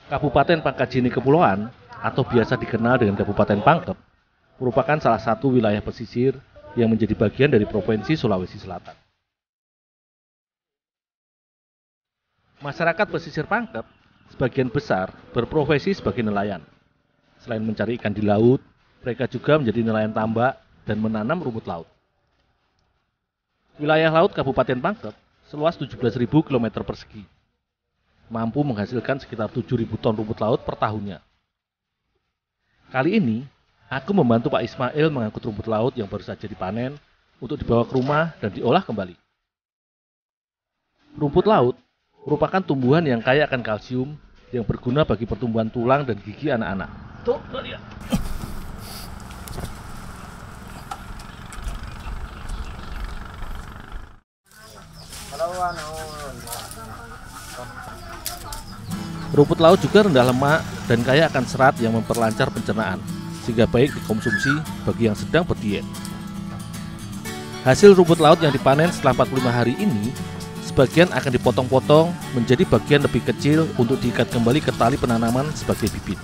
Kabupaten Pangkajene Kepulauan atau biasa dikenal dengan Kabupaten Pangkep merupakan salah satu wilayah pesisir yang menjadi bagian dari Provinsi Sulawesi Selatan. Masyarakat pesisir Pangkep sebagian besar berprofesi sebagai nelayan. Selain mencari ikan di laut, mereka juga menjadi nelayan tambak dan menanam rumput laut. Wilayah laut Kabupaten Pangkep seluas 17.000 km persegi, mampu menghasilkan sekitar 7.000 ton rumput laut per tahunnya. Kali ini, aku membantu Pak Ismail mengangkut rumput laut yang baru saja dipanen untuk dibawa ke rumah dan diolah kembali. Rumput laut merupakan tumbuhan yang kaya akan kalsium yang berguna bagi pertumbuhan tulang dan gigi anak-anak. Tuh, lihat. Rumput laut juga rendah lemak dan kaya akan serat yang memperlancar pencernaan, sehingga baik dikonsumsi bagi yang sedang berdiet. Hasil rumput laut yang dipanen setelah 45 hari ini, sebagian akan dipotong-potong menjadi bagian lebih kecil untuk diikat kembali ke tali penanaman sebagai bibit.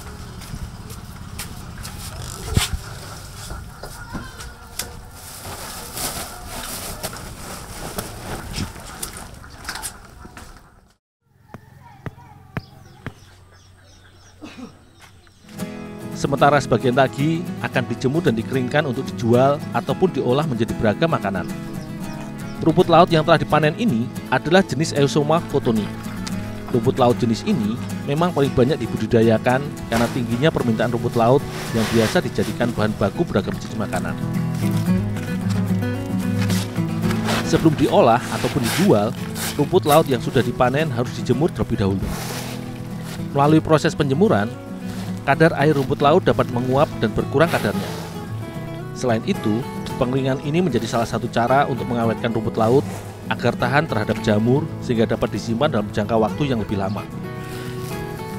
Sementara sebagian lagi akan dijemur dan dikeringkan untuk dijual ataupun diolah menjadi beragam makanan. Rumput laut yang telah dipanen ini adalah jenis Eusoma cottoni. Rumput laut jenis ini memang paling banyak dibudidayakan karena tingginya permintaan rumput laut yang biasa dijadikan bahan baku beragam jenis makanan. Sebelum diolah ataupun dijual, rumput laut yang sudah dipanen harus dijemur terlebih dahulu. Melalui proses penjemuran, kadar air rumput laut dapat menguap dan berkurang kadarnya. Selain itu, pengeringan ini menjadi salah satu cara untuk mengawetkan rumput laut agar tahan terhadap jamur sehingga dapat disimpan dalam jangka waktu yang lebih lama.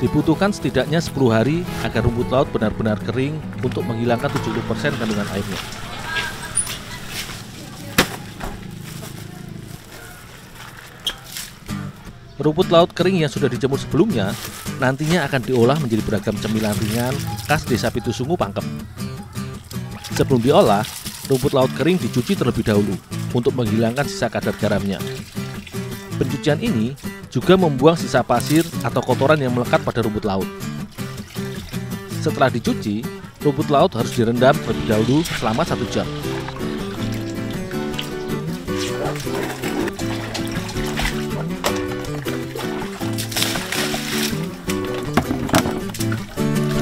Dibutuhkan setidaknya 10 hari agar rumput laut benar-benar kering untuk menghilangkan 70% kandungan airnya. Rumput laut kering yang sudah dijemur sebelumnya nantinya akan diolah menjadi beragam cemilan ringan khas Desa Pitusungu Pangkep. Sebelum diolah, rumput laut kering dicuci terlebih dahulu untuk menghilangkan sisa kadar garamnya. Pencucian ini juga membuang sisa pasir atau kotoran yang melekat pada rumput laut. Setelah dicuci, rumput laut harus direndam terlebih dahulu selama 1 jam.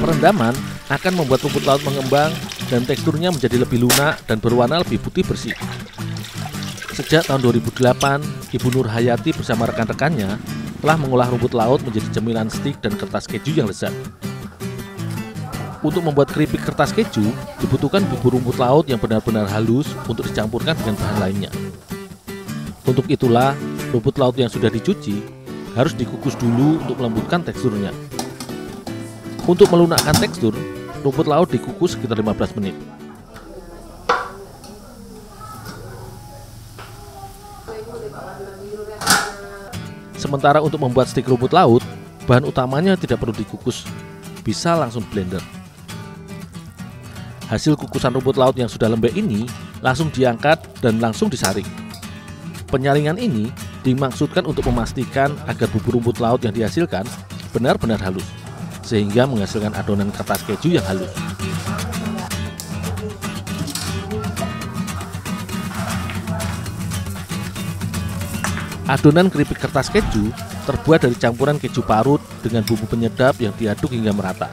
Perendaman akan membuat rumput laut mengembang dan teksturnya menjadi lebih lunak dan berwarna lebih putih bersih. Sejak tahun 2008, Ibu Nur Hayati bersama rekan-rekannya telah mengolah rumput laut menjadi cemilan stik dan kertas keju yang lezat. Untuk membuat keripik kertas keju, dibutuhkan bubur rumput laut yang benar-benar halus untuk dicampurkan dengan bahan lainnya. Untuk itulah, rumput laut yang sudah dicuci harus dikukus dulu untuk melembutkan teksturnya. Untuk melunakkan tekstur, rumput laut dikukus sekitar 15 menit. Sementara untuk membuat stik rumput laut, bahan utamanya tidak perlu dikukus, bisa langsung blender. Hasil kukusan rumput laut yang sudah lembek ini langsung diangkat dan langsung disaring. Penyaringan ini dimaksudkan untuk memastikan agar bubur rumput laut yang dihasilkan benar-benar halus, sehingga menghasilkan adonan kertas keju yang halus. Adonan keripik kertas keju terbuat dari campuran keju parut dengan bumbu penyedap yang diaduk hingga merata.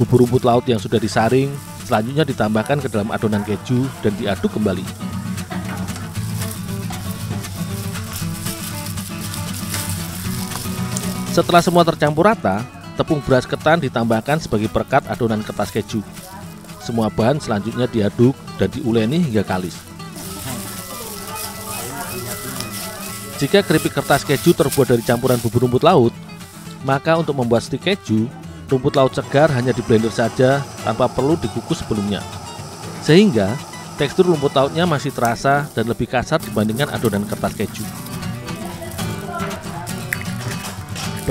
Bubur rumput laut yang sudah disaring selanjutnya ditambahkan ke dalam adonan keju dan diaduk kembali. Setelah semua tercampur rata, tepung beras ketan ditambahkan sebagai perekat adonan kertas keju. Semua bahan selanjutnya diaduk dan diuleni hingga kalis. Jika keripik kertas keju terbuat dari campuran bubur rumput laut, maka untuk membuat stik keju, rumput laut segar hanya di blender saja tanpa perlu dikukus sebelumnya. Sehingga tekstur rumput lautnya masih terasa dan lebih kasar dibandingkan adonan kertas keju.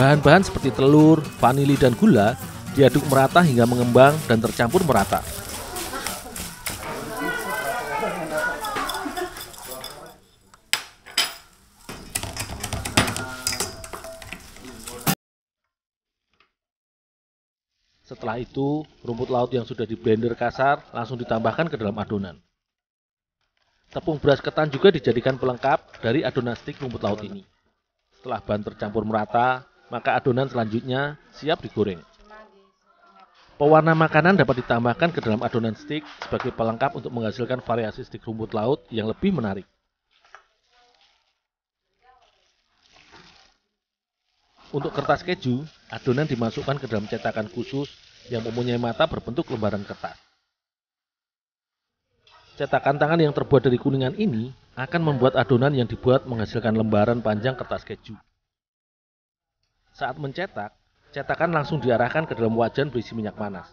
Bahan-bahan seperti telur, vanili, dan gula diaduk merata hingga mengembang dan tercampur merata. Setelah itu, rumput laut yang sudah di blender kasar langsung ditambahkan ke dalam adonan. Tepung beras ketan juga dijadikan pelengkap dari adonan stik rumput laut ini. Setelah bahan tercampur merata, maka adonan selanjutnya siap digoreng. Pewarna makanan dapat ditambahkan ke dalam adonan stik sebagai pelengkap untuk menghasilkan variasi stik rumput laut yang lebih menarik. Untuk kertas keju, adonan dimasukkan ke dalam cetakan khusus yang mempunyai mata berbentuk lembaran kertas. Cetakan tangan yang terbuat dari kuningan ini akan membuat adonan yang dibuat menghasilkan lembaran panjang kertas keju. Saat mencetak, cetakan langsung diarahkan ke dalam wajan berisi minyak panas.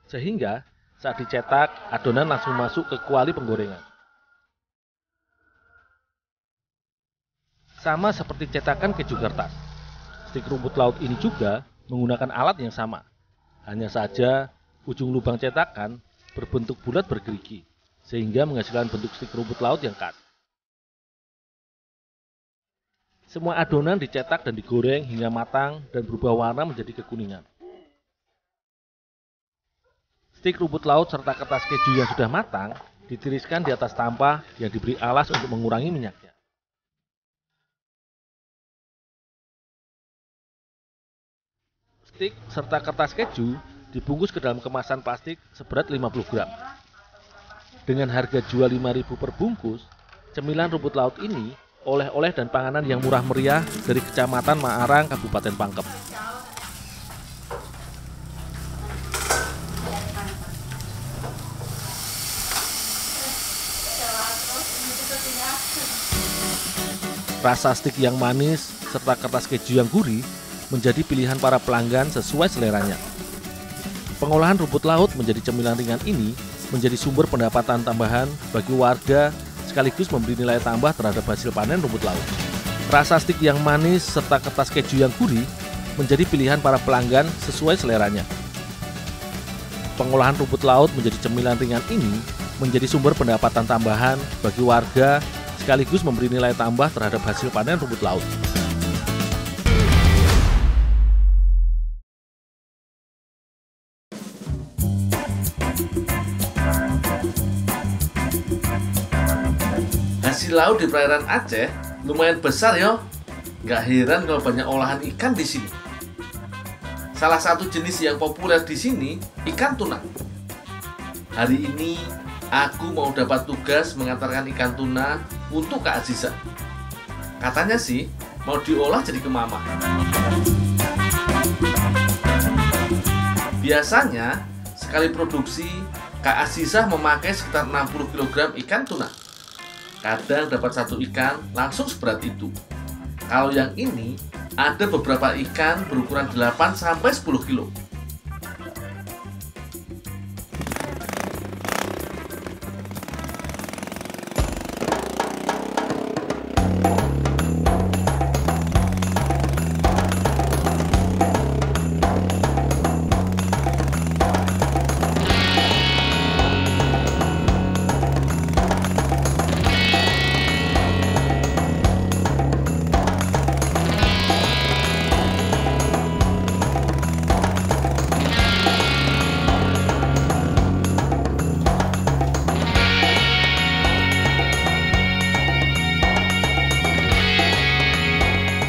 Sehingga saat dicetak, adonan langsung masuk ke kuali penggorengan. Sama seperti cetakan keju kertas, stik rumput laut ini juga menggunakan alat yang sama. Hanya saja ujung lubang cetakan berbentuk bulat bergerigi, sehingga menghasilkan bentuk stik rumput laut yang khas. Semua adonan dicetak dan digoreng hingga matang dan berubah warna menjadi kekuningan. Stik rumput laut serta kertas keju yang sudah matang ditiriskan di atas tampah yang diberi alas untuk mengurangi minyaknya. Stik serta kertas keju dibungkus ke dalam kemasan plastik seberat 50 gram. Dengan harga jual 5.000 per bungkus, cemilan rumput laut ini oleh-oleh dan panganan yang murah meriah dari Kecamatan Maarang, Kabupaten Pangkep. Rasa stik yang manis serta kertas keju yang gurih menjadi pilihan para pelanggan sesuai seleranya. Pengolahan rumput laut menjadi cemilan ringan ini menjadi sumber pendapatan tambahan bagi warga sekaligus memberi nilai tambah terhadap hasil panen rumput laut. Rasa stik yang manis serta kertas keju yang gurih menjadi pilihan para pelanggan sesuai seleranya. Pengolahan rumput laut menjadi cemilan ringan ini menjadi sumber pendapatan tambahan bagi warga sekaligus memberi nilai tambah terhadap hasil panen rumput laut. Hasil laut di perairan Aceh lumayan besar ya. Nggak heran kalau banyak olahan ikan di sini. Salah satu jenis yang populer di sini ikan tuna. Hari ini aku mau dapat tugas mengantarkan ikan tuna untuk Kak Aziza. Katanya sih mau diolah jadi kemamah. Biasanya sekali produksi Kak Aziza memakai sekitar 60 kg ikan tuna. Kadang dapat satu ikan langsung seberat itu. Kalau yang ini ada beberapa ikan berukuran 8-10 kilo.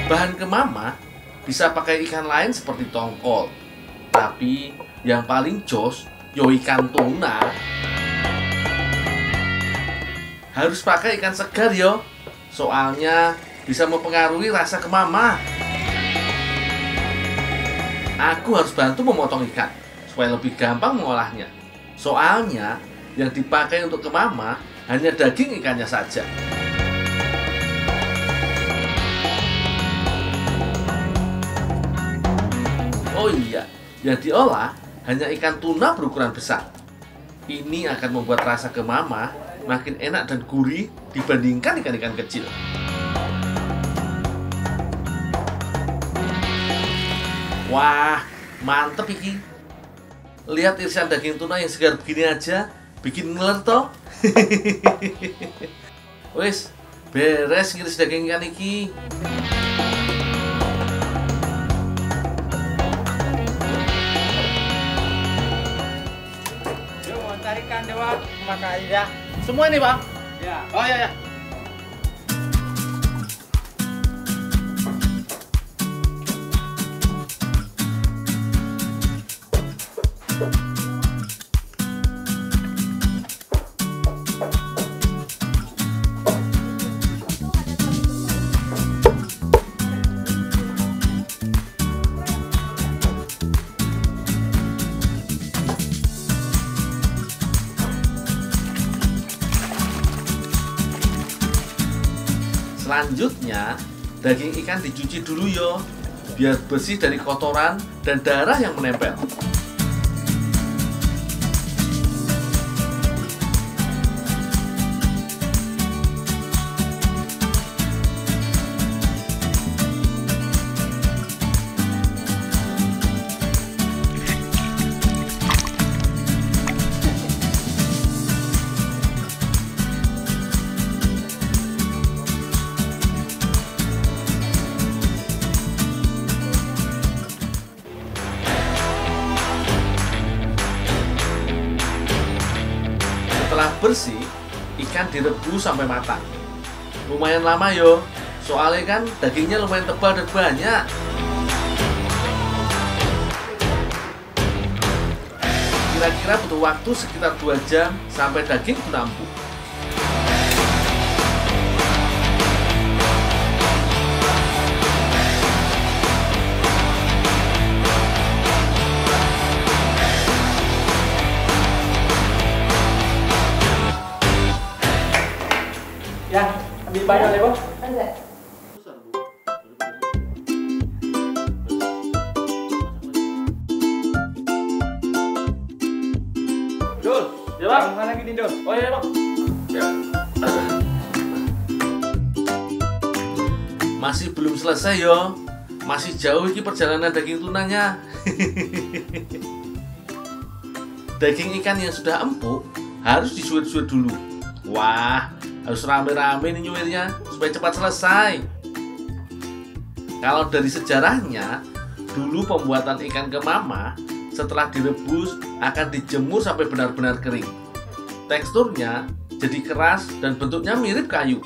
Bahan kemamah bisa pakai ikan lain seperti tongkol, tapi yang paling jos yo ikan tuna. Harus pakai ikan segar yo, soalnya bisa mempengaruhi rasa kemamah. Aku harus bantu memotong ikan supaya lebih gampang mengolahnya. Soalnya yang dipakai untuk kemamah hanya daging ikannya saja. Oh iya, yang diolah hanya ikan tuna berukuran besar. Ini akan membuat rasa kemamah makin enak dan gurih dibandingkan ikan-ikan kecil. Wah, mantep iki. Lihat irisan daging tuna yang segar begini aja, bikin ngiler toh. Wis, beres ngiris daging ikan iki. Yuk, mau carikan dewa, makan ya. Semua ini, Bang? Ya. Oh ya ya. Selanjutnya, daging ikan dicuci dulu yo, biar bersih dari kotoran dan darah yang menempel. Setelah bersih, ikan direbus sampai matang. Lumayan lama yo, soalnya kan dagingnya lumayan tebal dan banyak. Kira-kira butuh waktu sekitar 2 jam sampai daging tuna empuk. Ya, ambil banyak ya, Bang. Enggak. Dul, ya Bang? Mana gini, Dul? Oh iya Bang. Ya. Masih belum selesai yo. Masih jauh ini perjalanan daging tunanya. Daging ikan yang sudah empuk harus disuir-suir dulu. Wah, harus rame-rame nih nyuirnya supaya cepat selesai. Kalau dari sejarahnya, dulu pembuatan ikan kemama setelah direbus akan dijemur sampai benar-benar kering. Teksturnya jadi keras dan bentuknya mirip kayu.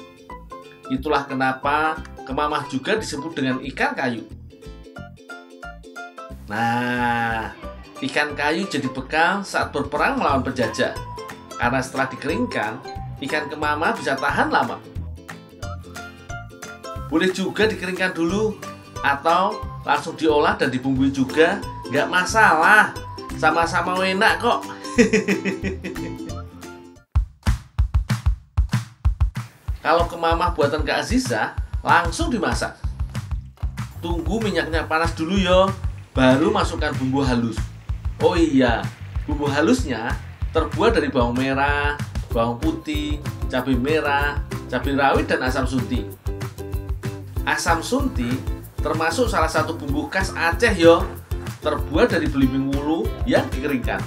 Itulah kenapa kemamah juga disebut dengan ikan kayu. Nah, ikan kayu jadi bekal saat berperang melawan penjajah. Karena setelah dikeringkan, ikan kemamah bisa tahan lama. Boleh juga dikeringkan dulu atau langsung diolah dan dibumbui juga, nggak masalah. Sama-sama enak kok. Kalau kemamah buatan Kak Aziza, langsung dimasak. Tunggu minyaknya panas dulu yo, baru masukkan bumbu halus. Oh iya, bumbu halusnya terbuat dari bawang merah, bawang putih, cabai merah, cabai rawit, dan asam sunti. Asam sunti termasuk salah satu bumbu khas Aceh yo, terbuat dari belimbing wulu yang dikeringkan.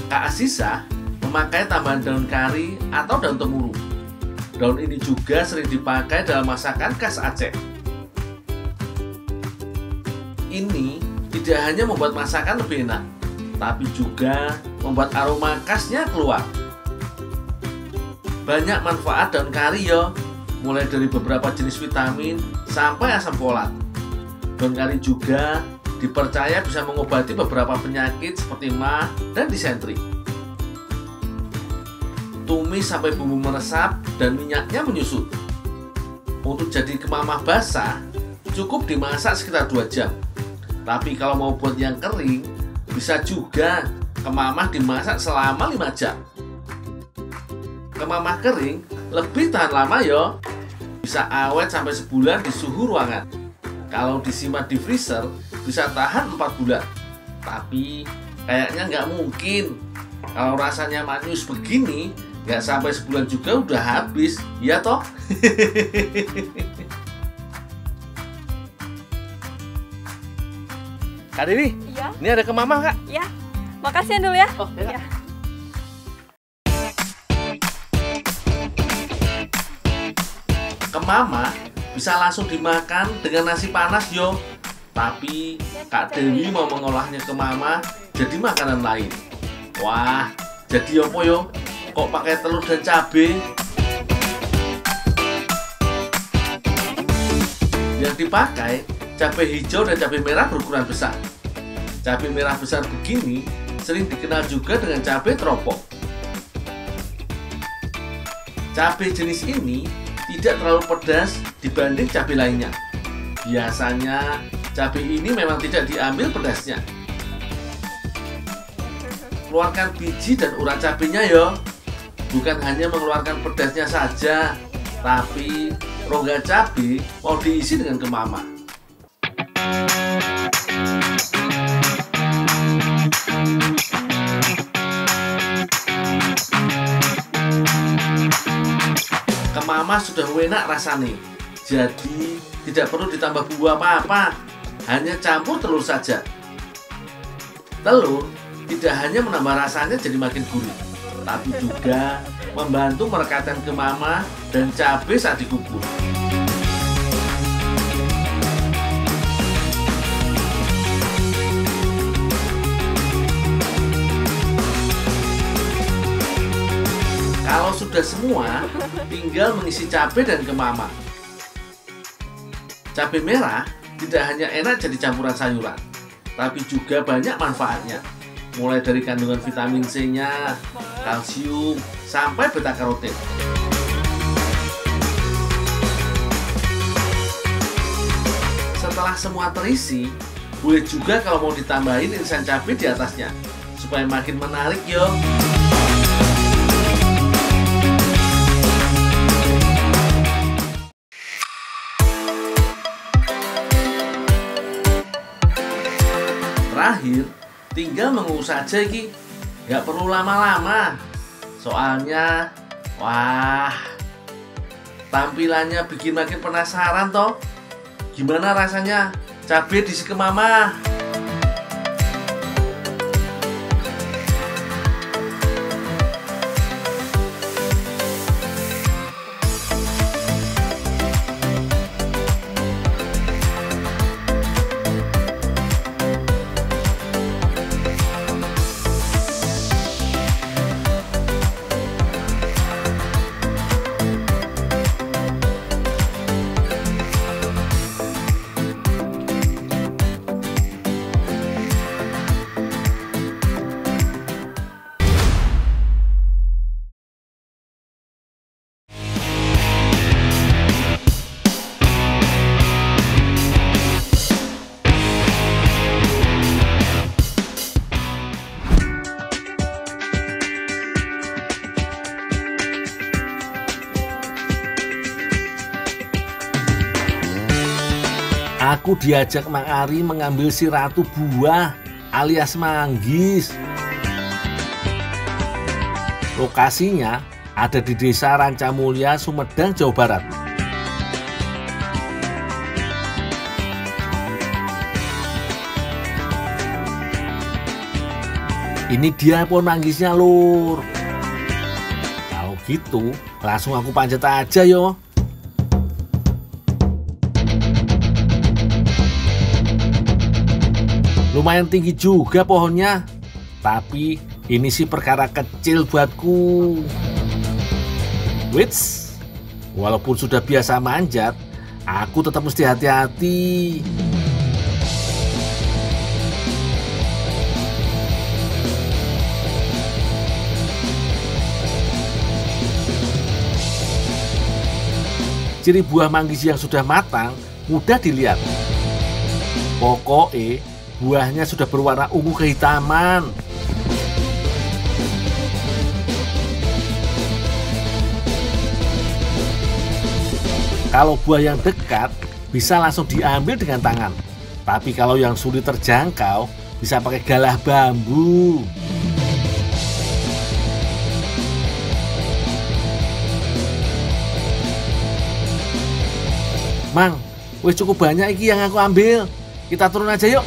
Kak Aziza memakai tambahan daun kari atau daun temurung. Daun ini juga sering dipakai dalam masakan khas Aceh. Ini tidak hanya membuat masakan lebih enak, tapi juga membuat aroma khasnya keluar. Banyak manfaat daun kari yo, mulai dari beberapa jenis vitamin sampai asam folat. Daun kari juga dipercaya bisa mengobati beberapa penyakit seperti MAH dan disentri. Tumis sampai bumbu meresap dan minyaknya menyusut. Untuk jadi kemamah basah, cukup dimasak sekitar 2 jam. Tapi kalau mau buat yang kering, bisa juga kemamah dimasak selama 5 jam. Kemamah kering lebih tahan lama yo. Bisa awet sampai sebulan di suhu ruangan. Kalau disimpan di freezer, bisa tahan 4 bulan. Tapi kayaknya nggak mungkin. Kalau rasanya manis begini, nggak sampai sebulan juga udah habis, ya toh? Kak Dewi, Iya. ini ada ke Mama, Kak. Ya, makasih ya Dul ya. Oh, ya, Kak. Ya. Ke Mama bisa langsung dimakan dengan nasi panas yo. Tapi Kak Dewi mau mengolahnya ke Mama jadi makanan lain. Wah, jadi apa yo? Kok pakai telur dan cabai? Yang dipakai cabai hijau dan cabai merah berukuran besar. Cabai merah besar begini sering dikenal juga dengan cabai teropong. Cabai jenis ini tidak terlalu pedas dibanding cabai lainnya. Biasanya cabai ini memang tidak diambil pedasnya. Keluarkan biji dan urat cabainya ya. Bukan hanya mengeluarkan pedasnya saja, tapi rongga cabai mau diisi dengan kemama. Kemama sudah enak rasanya, jadi tidak perlu ditambah bumbu apa-apa, hanya campur telur saja. Telur tidak hanya menambah rasanya jadi makin gurih, tapi juga membantu merekatkan kemama dan cabai saat dikukus. Kalau sudah semua, tinggal mengisi cabai dan kemama. Cabai merah tidak hanya enak jadi campuran sayuran, tapi juga banyak manfaatnya. Mulai dari kandungan vitamin C-nya, kalsium, sampai beta karotin. Setelah semua terisi, boleh juga kalau mau ditambahin irisan cabai di atasnya, supaya makin menarik yo. Terakhir, tinggal mengukus saja iki, nggak perlu lama-lama. Soalnya, wah, tampilannya bikin makin penasaran toh. Gimana rasanya cabai diisi ke Mama? Aku diajak Mang Ari mengambil si ratu buah alias manggis. Lokasinya ada di Desa Rancamulya, Sumedang, Jawa Barat. Ini dia pohon manggisnya, Lur. Kalau gitu, langsung aku panjat aja yo. Lumayan tinggi juga pohonnya, tapi ini sih perkara kecil buatku. Wits, walaupun sudah biasa manjat, aku tetap mesti hati-hati. Ciri buah manggis yang sudah matang mudah dilihat. Pokoknya buahnya sudah berwarna ungu kehitaman. Kalau buah yang dekat bisa langsung diambil dengan tangan. Tapi kalau yang sulit terjangkau bisa pakai galah bambu. Mang, wis cukup banyak iki yang aku ambil. Kita turun aja yuk.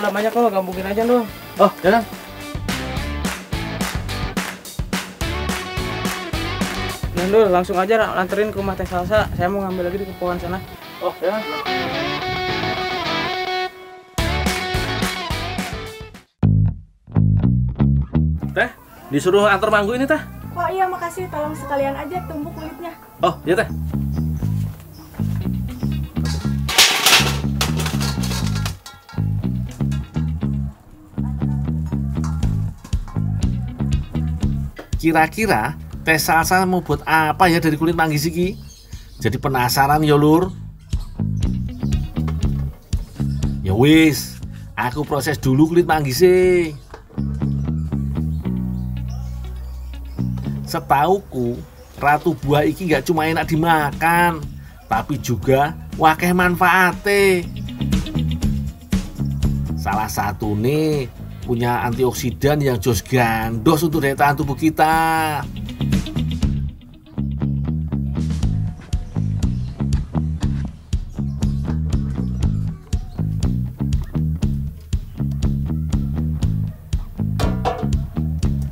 nggak banyak lo, gabungin aja lo. Oh, ya kan? Nih Dul, langsung aja lanterin ke rumah Teh Salsa. Saya mau ngambil lagi di kepoan sana. Oh, ya kan? Teh, disuruh antar manggu ini, Teh. Oh iya, makasih. Tolong sekalian aja tumbuk kulitnya. Oh, ya, Teh. Kira-kira Teh Salsa mau buat apa ya dari kulit manggis iki? Jadi penasaran ya, Lur. Ya wis, aku proses dulu kulit manggisnya. Setauku, ratu buah iki gak cuma enak dimakan, tapi juga wakeh manfaate. Salah satu nih punya antioksidan yang jos gandos untuk daya tahan tubuh kita.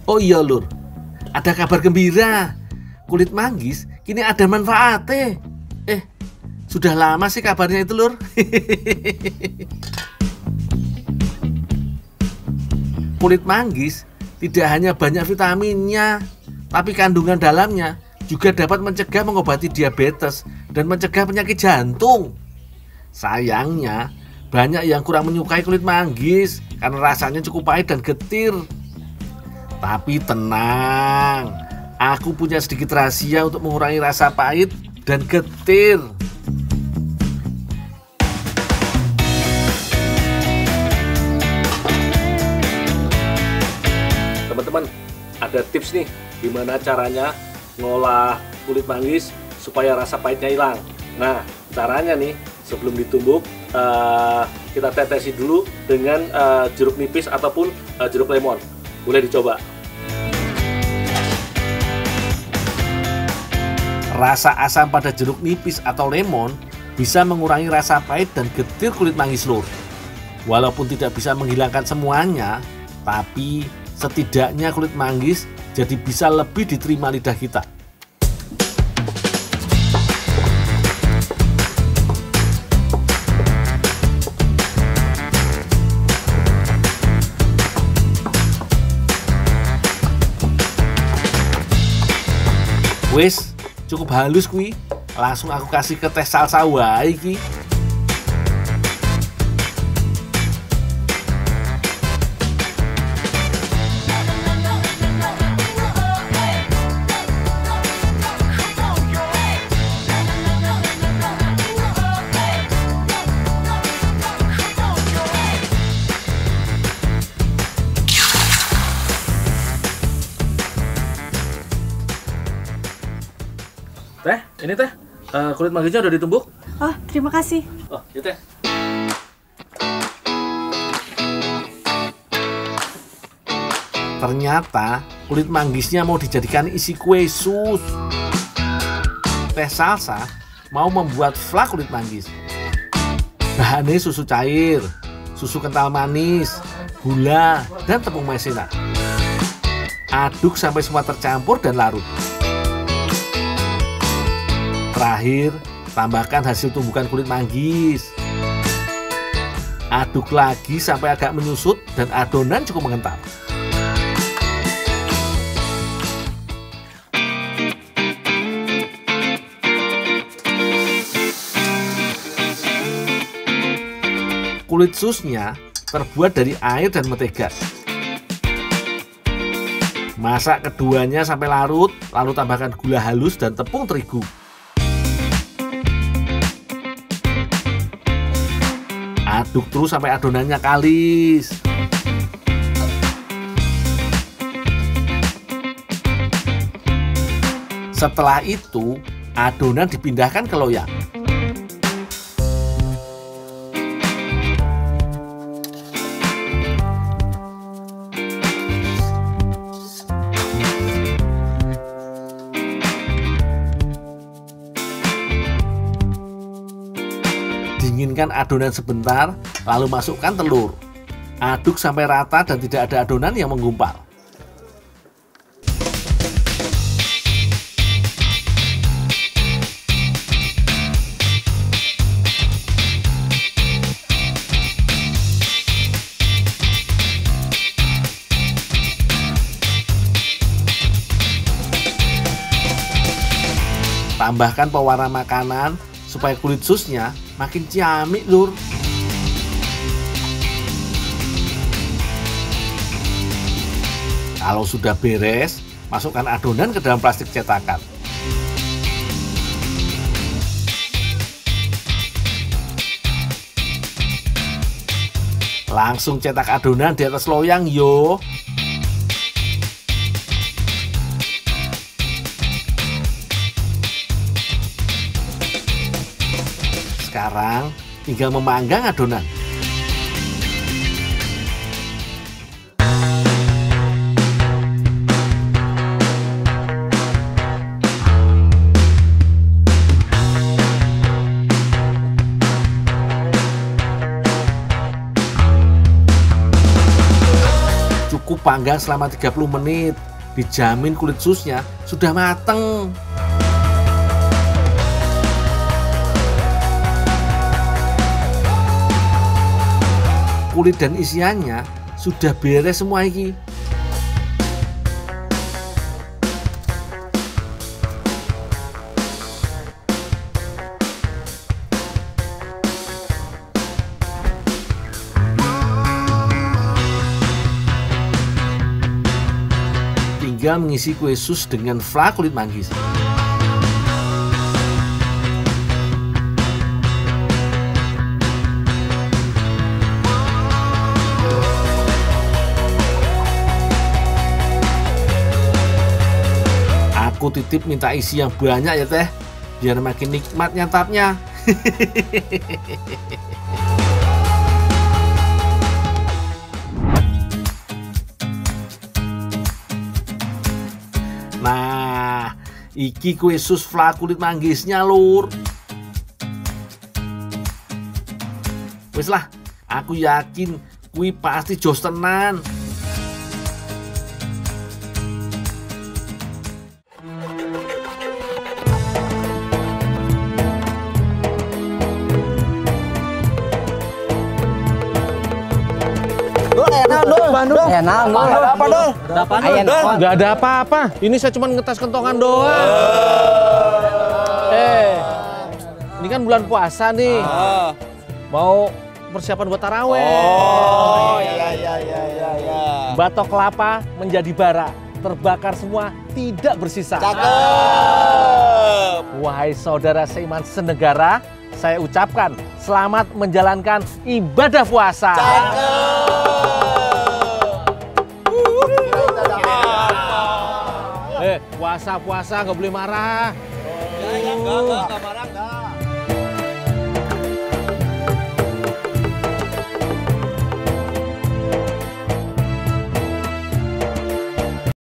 Oh iya, Lur, ada kabar gembira. Kulit manggis kini ada manfaatnya. Sudah lama sih kabarnya itu, Lur. Kulit manggis tidak hanya banyak vitaminnya, tapi kandungan dalamnya juga dapat mencegah mengobati diabetes dan mencegah penyakit jantung. Sayangnya, banyak yang kurang menyukai kulit manggis karena rasanya cukup pahit dan getir. Tapi tenang, aku punya sedikit rahasia untuk mengurangi rasa pahit dan getir. Teman-teman, ada tips nih gimana caranya ngolah kulit manggis supaya rasa pahitnya hilang. Nah, caranya nih sebelum ditumbuk kita tetesi dulu dengan jeruk nipis ataupun jeruk lemon. Boleh dicoba. Rasa asam pada jeruk nipis atau lemon bisa mengurangi rasa pahit dan getir kulit manggis, Lur. Walaupun tidak bisa menghilangkan semuanya, tapi setidaknya kulit manggis jadi bisa lebih diterima lidah kita. Wes, cukup halus kuwi. Langsung aku kasih ke Teh Salsa wae iki. Teh, ini Teh, kulit manggisnya udah ditumbuk. Oh, terima kasih. Oh, ya Teh. Ternyata kulit manggisnya mau dijadikan isi kue sus. Teh Salsa mau membuat flak kulit manggis. Bahannya susu cair, susu kental manis, gula, dan tepung maizena. Aduk sampai semua tercampur dan larut. Terakhir, tambahkan hasil tumbukan kulit manggis. Aduk lagi sampai agak menyusut dan adonan cukup mengental. Kulit susnya terbuat dari air dan mentega. Masak keduanya sampai larut, lalu tambahkan gula halus dan tepung terigu. Aduk terus sampai adonannya kalis. Setelah itu, adonan dipindahkan ke loyang. Dinginkan adonan sebentar, lalu masukkan telur. Aduk sampai rata dan tidak ada adonan yang menggumpal. Tambahkan pewarna makanan supaya kulit susnya makin ciamik, Lur. Kalau sudah beres, masukkan adonan ke dalam plastik cetakan. Langsung cetak adonan di atas loyang, yo. Sekarang tinggal memanggang adonan. Cukup panggang selama 30 menit. Dijamin kulit susnya sudah mateng. Kulit dan isiannya sudah beres semua ini. Tinggal mengisi kue sus dengan fla kulit manggis. Aku titip minta isi yang banyak ya teh, biar makin nikmat nyantapnya. Nah, iki kue sus fla kulit manggisnya, Lur. Wes lah, aku yakin kui pasti jos tenan. Enak, Ada apa, Dol? Nggak ada apa-apa. Ini saya cuma ngetes kentongan doang. Ini kan bulan puasa nih. Mau persiapan buat taraweh. Oh, iya. Batok kelapa menjadi bara. Terbakar semua, tidak bersisa. Cakep. Wahai saudara seiman senegara, saya ucapkan selamat menjalankan ibadah puasa. Puasa-puasa nggak boleh marah.